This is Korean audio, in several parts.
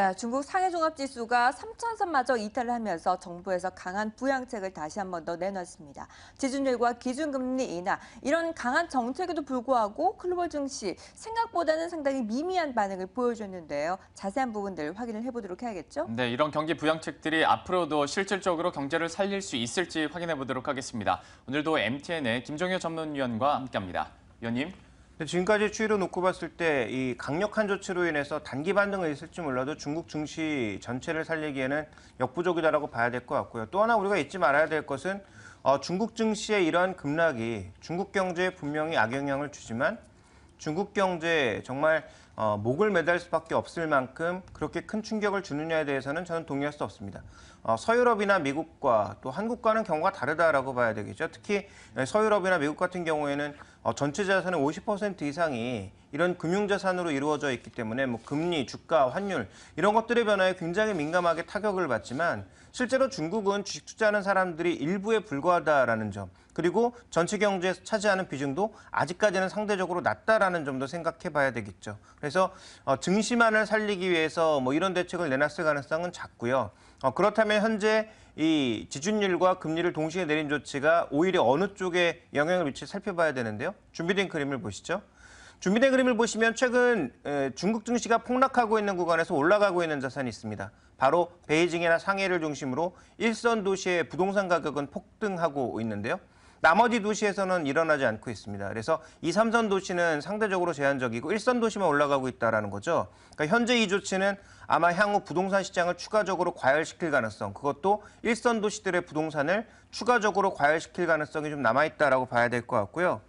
네, 중국 상해종합지수가 3,000선마저 이탈을 하면서 정부에서 강한 부양책을 다시 한 번 더 내놨습니다. 지준율과 기준금리 인하, 이런 강한 정책에도 불구하고 글로벌 증시 생각보다는 상당히 미미한 반응을 보여줬는데요. 자세한 부분들 확인을 해보도록 해야겠죠? 네, 이런 경기 부양책들이 앞으로도 실질적으로 경제를 살릴 수 있을지 확인해 보도록 하겠습니다. 오늘도 MTN의 김종효 전문위원과 함께합니다. 위원님. 지금까지 추이로 놓고 봤을 때 이 강력한 조치로 인해서 단기 반등을 있을지 몰라도 중국 증시 전체를 살리기에는 역부족이다라고 봐야 될 것 같고요. 또 하나 우리가 잊지 말아야 될 것은 중국 증시의 이러한 급락이 중국 경제에 분명히 악영향을 주지만 중국 경제에 정말 목을 매달 수밖에 없을 만큼 그렇게 큰 충격을 주느냐에 대해서는 저는 동의할 수 없습니다. 서유럽이나 미국과 또 한국과는 경우가 다르다라고 봐야 되겠죠. 특히 서유럽이나 미국 같은 경우에는 전체 자산의 50% 이상이 이런 금융자산으로 이루어져 있기 때문에 뭐 금리, 주가, 환율 이런 것들의 변화에 굉장히 민감하게 타격을 받지만 실제로 중국은 주식 투자하는 사람들이 일부에 불과하다라는 점 그리고 전체 경제에서 차지하는 비중도 아직까지는 상대적으로 낮다라는 점도 생각해 봐야 되겠죠. 그래서 증시만을 살리기 위해서 뭐 이런 대책을 내놨을 가능성은 작고요. 그렇다면 현재 이 지준율과 금리를 동시에 내린 조치가 오히려 어느 쪽에 영향을 미칠지 살펴봐야 되는데요. 준비된 그림을 보시죠. 준비된 그림을 보시면 최근 중국 증시가 폭락하고 있는 구간에서 올라가고 있는 자산이 있습니다. 바로 베이징이나 상해를 중심으로 일선 도시의 부동산 가격은 폭등하고 있는데요. 나머지 도시에서는 일어나지 않고 있습니다. 그래서 2, 3선 도시는 상대적으로 제한적이고 1선 도시만 올라가고 있다는 거죠. 그러니까 현재 이 조치는 아마 향후 부동산 시장을 추가적으로 과열시킬 가능성, 그것도 1선 도시들의 부동산을 추가적으로 과열시킬 가능성이 좀 남아있다라고 봐야 될 것 같고요.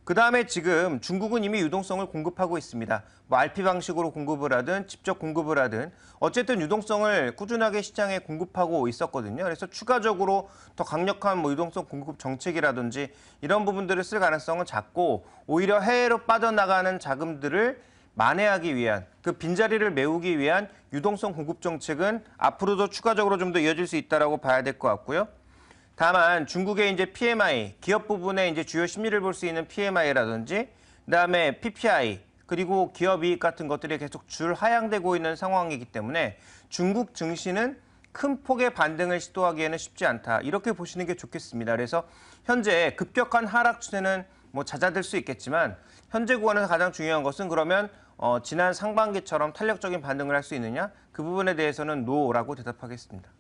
그다음에 지금 중국은 이미 유동성을 공급하고 있습니다. 뭐 RP 방식으로 공급을 하든 직접 공급을 하든 어쨌든 유동성을 꾸준하게 시장에 공급하고 있었거든요. 그래서 추가적으로 더 강력한 뭐 유동성 공급 정책이라든지 이런 부분들을 쓸 가능성은 작고 오히려 해외로 빠져나가는 자금들을 만회하기 위한 그 빈자리를 메우기 위한 유동성 공급 정책은 앞으로도 추가적으로 좀 더 이어질 수 있다라고 봐야 될 것 같고요. 다만 중국의 이제 PMI, 기업 부분의 이제 주요 심리를 볼 수 있는 PMI라든지 그다음에 PPI 그리고 기업 이익 같은 것들이 계속 줄 하향되고 있는 상황이기 때문에 중국 증시는 큰 폭의 반등을 시도하기에는 쉽지 않다. 이렇게 보시는 게 좋겠습니다. 그래서 현재 급격한 하락 추세는 뭐 잦아들 수 있겠지만 현재 구간에서 가장 중요한 것은 그러면 지난 상반기처럼 탄력적인 반등을 할 수 있느냐? 그 부분에 대해서는 노라고 대답하겠습니다.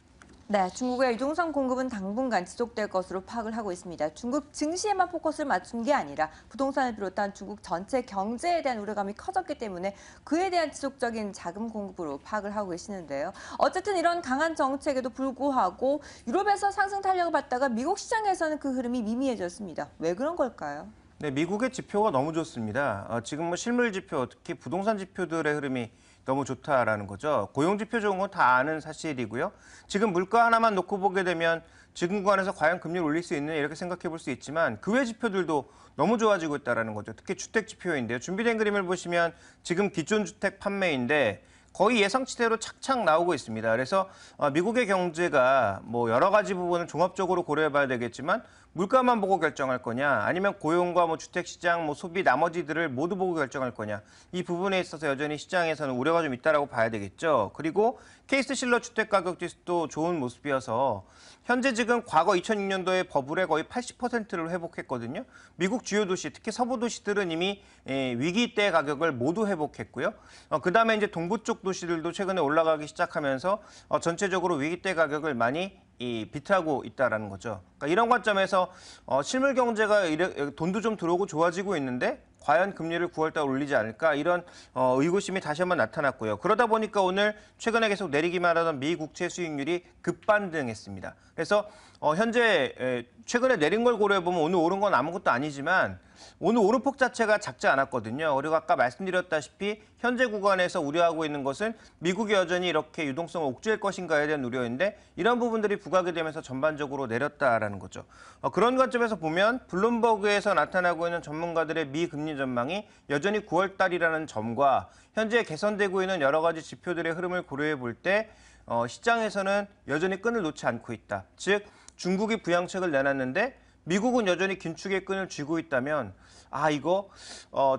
네, 중국의 유동성 공급은 당분간 지속될 것으로 파악을 하고 있습니다. 중국 증시에만 포커스를 맞춘 게 아니라 부동산을 비롯한 중국 전체 경제에 대한 우려감이 커졌기 때문에 그에 대한 지속적인 자금 공급으로 파악을 하고 계시는데요. 어쨌든 이런 강한 정책에도 불구하고 유럽에서 상승 탄력을 받다가 미국 시장에서는 그 흐름이 미미해졌습니다. 왜 그런 걸까요? 네, 미국의 지표가 너무 좋습니다. 지금 뭐 실물 지표, 특히 부동산 지표들의 흐름이 너무 좋다라는 거죠. 고용 지표 좋은 건 다 아는 사실이고요. 지금 물가 하나만 놓고 보게 되면 지금 구간에서 과연 금리를 올릴 수 있느냐 이렇게 생각해 볼 수 있지만 그 외 지표들도 너무 좋아지고 있다는 거죠. 특히 주택 지표인데요. 준비된 그림을 보시면 지금 기존 주택 판매인데 거의 예상치대로 착착 나오고 있습니다. 그래서 미국의 경제가 뭐 여러 가지 부분을 종합적으로 고려해 봐야 되겠지만 물가만 보고 결정할 거냐 아니면 고용과 뭐 주택 시장, 뭐 소비 나머지들을 모두 보고 결정할 거냐 이 부분에 있어서 여전히 시장에서는 우려가 좀 있다라고 봐야 되겠죠. 그리고 케이스 실러 주택 가격 지수도 좋은 모습이어서 현재 지금 과거 2006년도에 버블의 거의 80%를 회복했거든요. 미국 주요 도시, 특히 서부 도시들은 이미 위기 때 가격을 모두 회복했고요. 그다음에 이제 동부 쪽 도시들도 최근에 올라가기 시작하면서 전체적으로 위기 때 가격을 많이 비트하고 있다라는 거죠. 그러니까 이런 관점에서 실물 경제가 돈도 좀 들어오고 좋아지고 있는데 과연 금리를 9월달 올리지 않을까 이런 의구심이 다시 한번 나타났고요. 그러다 보니까 오늘 최근에 계속 내리기만 하던 미 국채 수익률이 급반등했습니다. 그래서 현재 최근에 내린 걸 고려해보면 오늘 오른 건 아무것도 아니지만 오늘 오름폭 자체가 작지 않았거든요. 그리고 아까 말씀드렸다시피 현재 구간에서 우려하고 있는 것은 미국이 여전히 이렇게 유동성을 옥죄할 것인가에 대한 우려인데 이런 부분들이 부각이 되면서 전반적으로 내렸다라는 거죠. 그런 관점에서 보면 블룸버그에서 나타나고 있는 전문가들의 미 금리 전망이 여전히 9월 달이라는 점과 현재 개선되고 있는 여러 가지 지표들의 흐름을 고려해 볼 때 시장에서는 여전히 끈을 놓지 않고 있다. 즉 중국이 부양책을 내놨는데 미국은 여전히 긴축의 끈을 쥐고 있다면 이거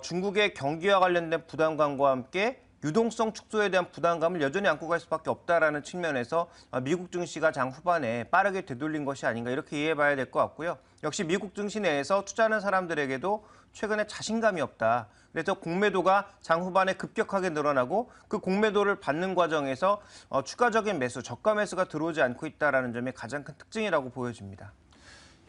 중국의 경기와 관련된 부담감과 함께 유동성 축소에 대한 부담감을 여전히 안고 갈 수밖에 없다라는 측면에서 미국 증시가 장 후반에 빠르게 되돌린 것이 아닌가 이렇게 이해해봐야 될 것 같고요. 역시 미국 증시 내에서 투자하는 사람들에게도 최근에 자신감이 없다. 그래서 공매도가 장 후반에 급격하게 늘어나고 그 공매도를 받는 과정에서 추가적인 매수, 저가 매수가 들어오지 않고 있다는 점이 가장 큰 특징이라고 보여집니다.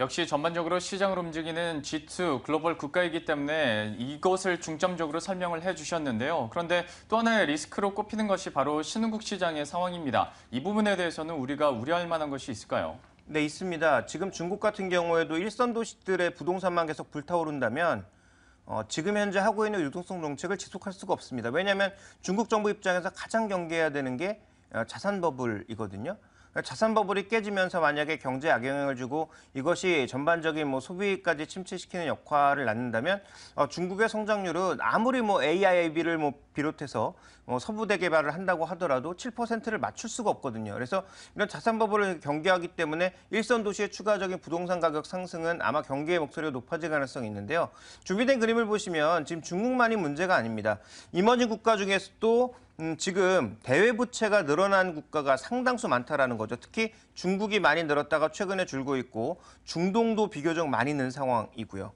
역시 전반적으로 시장을 움직이는 G2 글로벌 국가이기 때문에 이것을 중점적으로 설명을 해주셨는데요. 그런데 또 하나의 리스크로 꼽히는 것이 바로 신흥국 시장의 상황입니다. 이 부분에 대해서는 우리가 우려할 만한 것이 있을까요? 네, 있습니다. 지금 중국 같은 경우에도 일선 도시들의 부동산만 계속 불타오른다면 지금 현재 하고 있는 유동성 정책을 지속할 수가 없습니다. 왜냐하면 중국 정부 입장에서 가장 경계해야 되는 게 자산 버블이거든요. 자산 버블이 깨지면서 만약에 경제에 악영향을 주고 이것이 전반적인 소비까지 침체시키는 역할을 낳는다면 중국의 성장률은 아무리 AIB를 비롯해서 서부대 개발을 한다고 하더라도 7%를 맞출 수가 없거든요. 그래서 이런 자산 버블을 경계하기 때문에 일선 도시의 추가적인 부동산 가격 상승은 아마 경계의 목소리가 높아질 가능성이 있는데요. 준비된 그림을 보시면 지금 중국만이 문제가 아닙니다. 이머징 국가 중에서도 지금 대외 부채가 늘어난 국가가 상당수 많다라는 거죠. 특히 중국이 많이 늘었다가 최근에 줄고 있고 중동도 비교적 많이 는 상황이고요.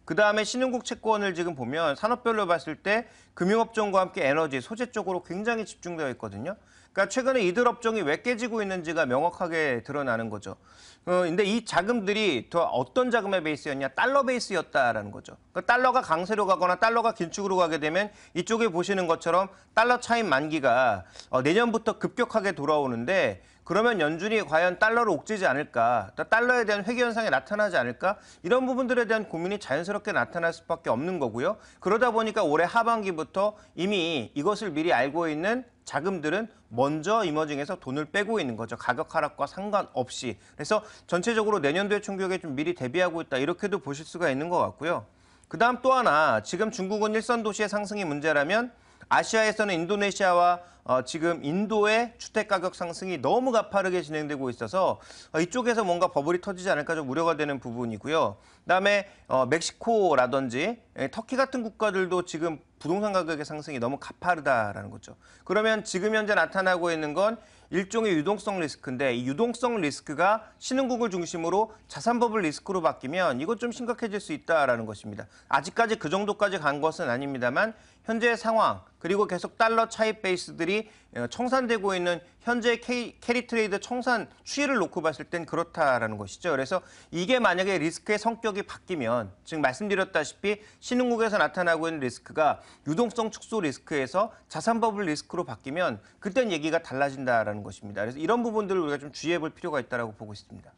그다음에 신흥국 채권을 지금 보면 산업별로 봤을 때 금융업종과 함께 에너지, 소재 쪽으로 굉장히 집중되어 있거든요. 그러니까 최근에 이들 업종이 왜 깨지고 있는지가 명확하게 드러나는 거죠. 근데 이 자금들이 더 어떤 자금의 베이스였냐? 달러 베이스였다라는 거죠. 그러니까 달러가 강세로 가거나 달러가 긴축으로 가게 되면 이쪽에 보시는 것처럼 달러 차입 만기가 내년부터 급격하게 돌아오는데 그러면 연준이 과연 달러를 옥죄지 않을까? 달러에 대한 회귀 현상이 나타나지 않을까? 이런 부분들에 대한 고민이 자연스럽게 나타날 수밖에 없는 거고요. 그러다 보니까 올해 하반기부터 이미 이것을 미리 알고 있는 자금들은 먼저 이머징에서 돈을 빼고 있는 거죠. 가격 하락과 상관없이. 그래서 전체적으로 내년도의 충격에 좀 미리 대비하고 있다. 이렇게도 보실 수가 있는 것 같고요. 그다음 또 하나, 지금 중국은 일선 도시의 상승이 문제라면 아시아에서는 인도네시아와 지금 인도의 주택가격 상승이 너무 가파르게 진행되고 있어서 이쪽에서 뭔가 버블이 터지지 않을까 좀 우려가 되는 부분이고요. 그다음에 멕시코라든지 터키 같은 국가들도 지금 부동산 가격의 상승이 너무 가파르다라는 거죠. 그러면 지금 현재 나타나고 있는 건 일종의 유동성 리스크인데 이 유동성 리스크가 신흥국을 중심으로 자산 버블 리스크로 바뀌면 이것 좀 심각해질 수 있다라는 것입니다. 아직까지 그 정도까지 간 것은 아닙니다만 현재의 상황 그리고 계속 달러 차입 베이스들이 청산되고 있는 현재 캐리 트레이드 청산 추이를 놓고 봤을 땐 그렇다라는 것이죠. 그래서 이게 만약에 리스크의 성격이 바뀌면 지금 말씀드렸다시피 신흥국에서 나타나고 있는 리스크가 유동성 축소 리스크에서 자산 버블 리스크로 바뀌면 그땐 얘기가 달라진다라는 것입니다. 그래서 이런 부분들을 우리가 좀 주의해 볼 필요가 있다고 보고 있습니다.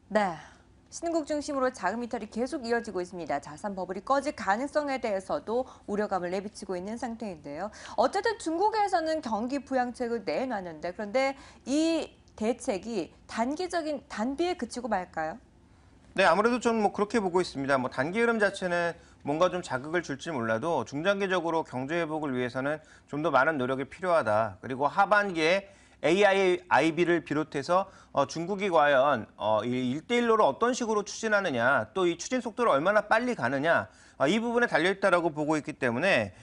네. 신흥국 중심으로 자금 이탈이 계속 이어지고 있습니다. 자산 버블이 꺼질 가능성에 대해서도 우려감을 내비치고 있는 상태인데요. 어쨌든 중국에서는 경기 부양책을 내놨는데 그런데 이 대책이 단기에 그치고 말까요? 네, 아무래도 좀 그렇게 보고 있습니다. 단기 흐름 자체는 뭔가 좀 자극을 줄지 몰라도 중장기적으로 경제 회복을 위해서는 좀 더 많은 노력이 필요하다. 그리고 하반기에 AIB를 비롯해서 중국이 과연 1대1로를 어떤 식으로 추진하느냐, 또 이 추진 속도를 얼마나 빨리 가느냐, 이 부분에 달려있다라고 보고 있기 때문에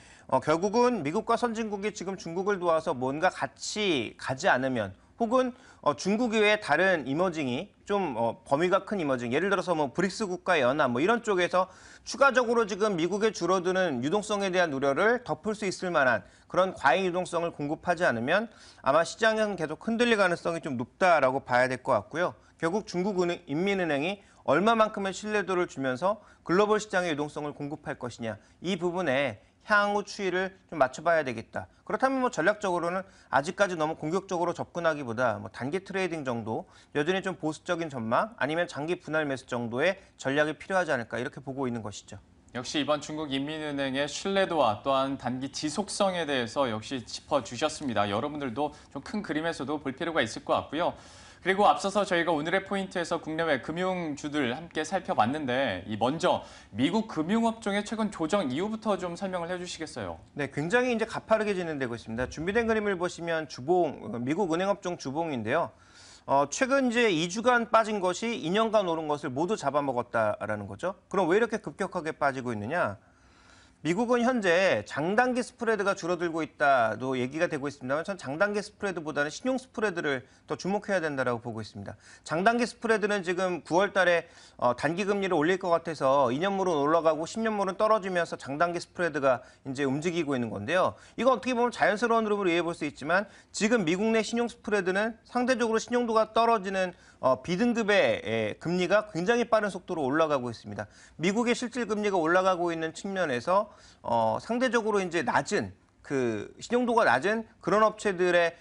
결국은 미국과 선진국이 지금 중국을 도와서 뭔가 같이 가지 않으면 혹은 중국 외에 다른 이머징이 좀 범위가 큰 이머징, 예를 들어서 브릭스 국가의 연합 이런 쪽에서 추가적으로 지금 미국의 줄어드는 유동성에 대한 우려를 덮을 수 있을 만한 그런 과잉 유동성을 공급하지 않으면 아마 시장은 계속 흔들릴 가능성이 좀 높다라고 봐야 될 것 같고요. 결국 인민은행이 얼마만큼의 신뢰도를 주면서 글로벌 시장의 유동성을 공급할 것이냐 이 부분에 향후 추이를 좀 맞춰봐야 되겠다. 그렇다면 전략적으로는 아직까지 너무 공격적으로 접근하기보다 단기 트레이딩 정도, 여전히 좀 보수적인 전망, 아니면 장기 분할 매수 정도의 전략이 필요하지 않을까 이렇게 보고 있는 것이죠. 역시 이번 중국 인민은행의 신뢰도와 또한 단기 지속성에 대해서 역시 짚어주셨습니다. 여러분들도 좀 큰 그림에서도 볼 필요가 있을 것 같고요. 그리고 앞서서 저희가 오늘의 포인트에서 국내외 금융주들 함께 살펴봤는데 먼저 미국 금융업종의 최근 조정 이후부터 좀 설명을 해주시겠어요? 네, 굉장히 이제 가파르게 진행되고 있습니다. 준비된 그림을 보시면 미국 은행업종 주봉인데요. 최근 이제 2주간 빠진 것이 2년간 오른 것을 모두 잡아먹었다라는 거죠. 그럼 왜 이렇게 급격하게 빠지고 있느냐? 미국은 현재 장단기 스프레드가 줄어들고 있다도 얘기가 되고 있습니다만 전 장단기 스프레드보다는 신용 스프레드를 더 주목해야 된다고 보고 있습니다. 장단기 스프레드는 지금 9월 달에 단기 금리를 올릴 것 같아서 2년물은 올라가고 10년물은 떨어지면서 장단기 스프레드가 이제 움직이고 있는 건데요. 이거 어떻게 보면 자연스러운 흐름으로 이해해 볼 수 있지만 지금 미국 내 신용 스프레드는 상대적으로 신용도가 떨어지는 B등급의 금리가 굉장히 빠른 속도로 올라가고 있습니다. 미국의 실질 금리가 올라가고 있는 측면에서 상대적으로 이제 낮은 그 신용도가 낮은 그런 업체들의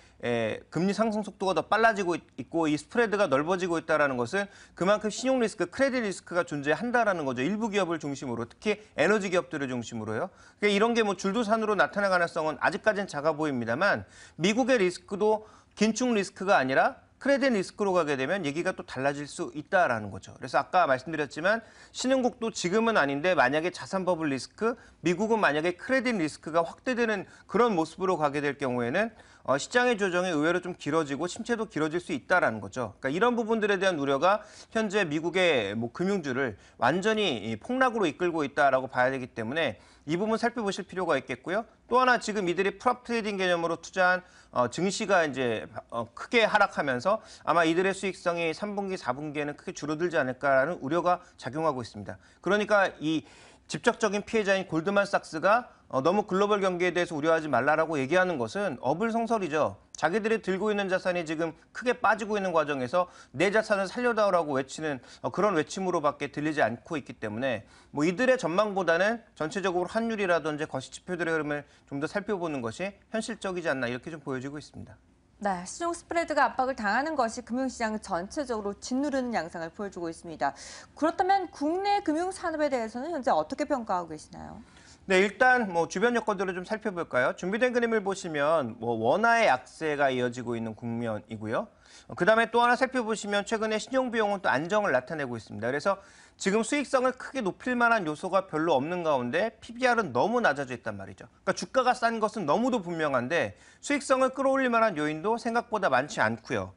금리 상승 속도가 더 빨라지고 있고 이 스프레드가 넓어지고 있다는 것은 그만큼 신용 리스크, 크레딧 리스크가 존재한다라는 거죠. 일부 기업을 중심으로 특히 에너지 기업들을 중심으로요. 그러니까 이런 게 뭐 줄도산으로 나타날 가능성은 아직까지는 작아 보입니다만 미국의 리스크도 긴축 리스크가 아니라 크레딧 리스크로 가게 되면 얘기가 또 달라질 수 있다라는 거죠. 그래서 아까 말씀드렸지만 신흥국도 지금은 아닌데 만약에 자산 버블 리스크, 미국은 만약에 크레딧 리스크가 확대되는 그런 모습으로 가게 될 경우에는 시장의 조정이 의외로 좀 길어지고 침체도 길어질 수 있다라는 거죠. 그러니까 이런 부분들에 대한 우려가 현재 미국의 금융주를 완전히 폭락으로 이끌고 있다라고 봐야 되기 때문에 이 부분 살펴보실 필요가 있겠고요. 또 하나 지금 이들이 프롭 트레이딩 개념으로 투자한 증시가 이제 크게 하락하면서 아마 이들의 수익성이 3분기, 4분기에는 크게 줄어들지 않을까라는 우려가 작용하고 있습니다. 그러니까 이 직접적인 피해자인 골드만삭스가 너무 글로벌 경기에 대해서 우려하지 말라라고 얘기하는 것은 어불성설이죠. 자기들이 들고 있는 자산이 지금 크게 빠지고 있는 과정에서 내 자산을 살려다오라고 외치는 그런 외침으로밖에 들리지 않고 있기 때문에 뭐 이들의 전망보다는 전체적으로 환율이라든지 거시 지표들의 흐름을 좀 더 살펴보는 것이 현실적이지 않나 이렇게 좀 보여지고 있습니다. 네, 신용 스프레드가 압박을 당하는 것이 금융시장 전체적으로 짓누르는 양상을 보여주고 있습니다. 그렇다면 국내 금융산업에 대해서는 현재 어떻게 평가하고 계시나요? 네, 일단 뭐 주변 여건들을 좀 살펴볼까요? 준비된 그림을 보시면 뭐 원화의 약세가 이어지고 있는 국면이고요. 그다음에 또 하나 살펴보시면 최근에 신용 비용은 또 안정을 나타내고 있습니다. 그래서 지금 수익성을 크게 높일 만한 요소가 별로 없는 가운데 PBR은 너무 낮아져 있단 말이죠. 그러니까 주가가 싼 것은 너무도 분명한데 수익성을 끌어올릴 만한 요인도 생각보다 많지 않고요.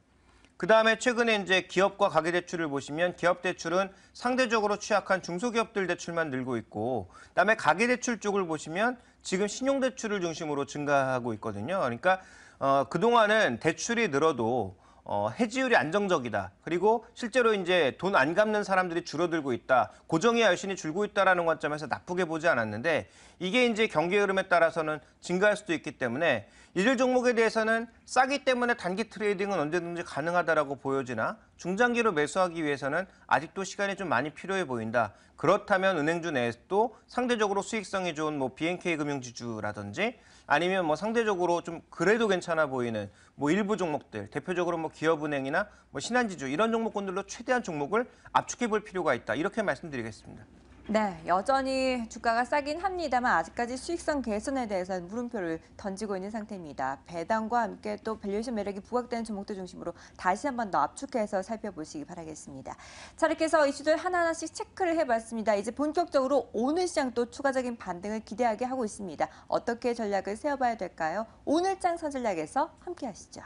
그다음에 최근에 이제 기업과 가계대출을 보시면 기업 대출은 상대적으로 취약한 중소기업들 대출만 늘고 있고 그다음에 가계대출 쪽을 보시면 지금 신용대출을 중심으로 증가하고 있거든요. 그러니까 그동안은 대출이 늘어도 해지율이 안정적이다. 그리고 실제로 이제 돈 안 갚는 사람들이 줄어들고 있다. 고정이야 여신이 줄고 있다라는 관점에서 나쁘게 보지 않았는데 이게 이제 경기 흐름에 따라서는 증가할 수도 있기 때문에 이들 종목에 대해서는 싸기 때문에 단기 트레이딩은 언제든지 가능하다라고 보여지나 중장기로 매수하기 위해서는 아직도 시간이 좀 많이 필요해 보인다. 그렇다면 은행주 내에서도 상대적으로 수익성이 좋은 뭐 BNK 금융지주라든지 아니면 뭐 상대적으로 좀 그래도 괜찮아 보이는 뭐 일부 종목들, 대표적으로 뭐 기업은행이나 뭐 신한지주 이런 종목군들로 최대한 종목을 압축해 볼 필요가 있다. 이렇게 말씀드리겠습니다. 네, 여전히 주가가 싸긴 합니다만 아직까지 수익성 개선에 대해서는 물음표를 던지고 있는 상태입니다. 배당과 함께 또 밸류에이션 매력이 부각되는 종목들 중심으로 다시 한 번 더 압축해서 살펴보시기 바라겠습니다. 자, 이렇게 해서 이슈들 하나하나씩 체크를 해봤습니다. 이제 본격적으로 오늘 시장 또 추가적인 반등을 기대하게 하고 있습니다. 어떻게 전략을 세워봐야 될까요? 오늘장 선전략에서 함께 하시죠.